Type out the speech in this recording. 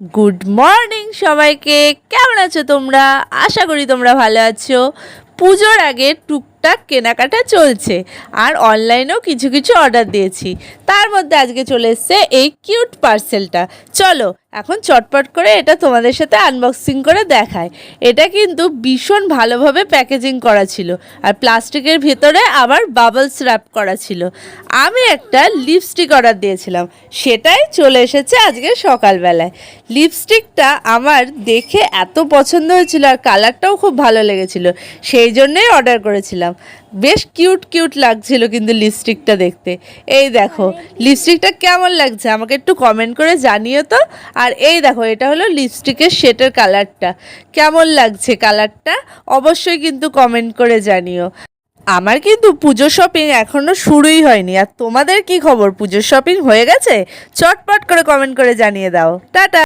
Good morning সবাইকে। কেমন আছো তোমরা? আশা করি তোমরা ভালো আছো। পুজোর আগে টুকটাক কেনাকাটা চলছে, আর অনলাইনেও কিছু কিছু অর্ডার দিয়েছি। তার মধ্যে আজকে চলে এসছে এই কিউট পার্সেলটা। চলো এখন চটপট করে এটা তোমাদের সাথে আনবক্সিং করে দেখায়। এটা কিন্তু ভীষণ ভালোভাবে প্যাকেজিং করা ছিল, আর প্লাস্টিকের ভেতরে আবার বাবলস র্যাপ করা ছিল। আমি একটা লিপস্টিক অর্ডার দিয়েছিলাম, সেটাই চলে এসেছে আজকে সকালবেলায়। লিপস্টিকটা আমার দেখে এত পছন্দ হয়েছিল, আর কালারটাও খুব ভালো লেগেছিল, সেই জন্যই অর্ডার করেছিলাম। বেশ কিউট কিউট লাগছিল কিন্তু লিপস্টিকটা দেখতে। এই দেখো লিপস্টিকটা কেমন লাগছে আমাকে একটু কমেন্ট করে জানিও তো। আর এই দেখো এটা হলো লিপস্টিকের শেডের কালারটা। কেমন লাগছে কালারটা অবশ্যই কিন্তু কমেন্ট করে জানিও। আমার কিন্তু পুজো শপিং এখনো শুরুই হয়নি। আর তোমাদের কি খবর, পুজোর শপিং হয়ে গেছে? চটপট করে কমেন্ট করে জানিয়ে দাও। টাটা।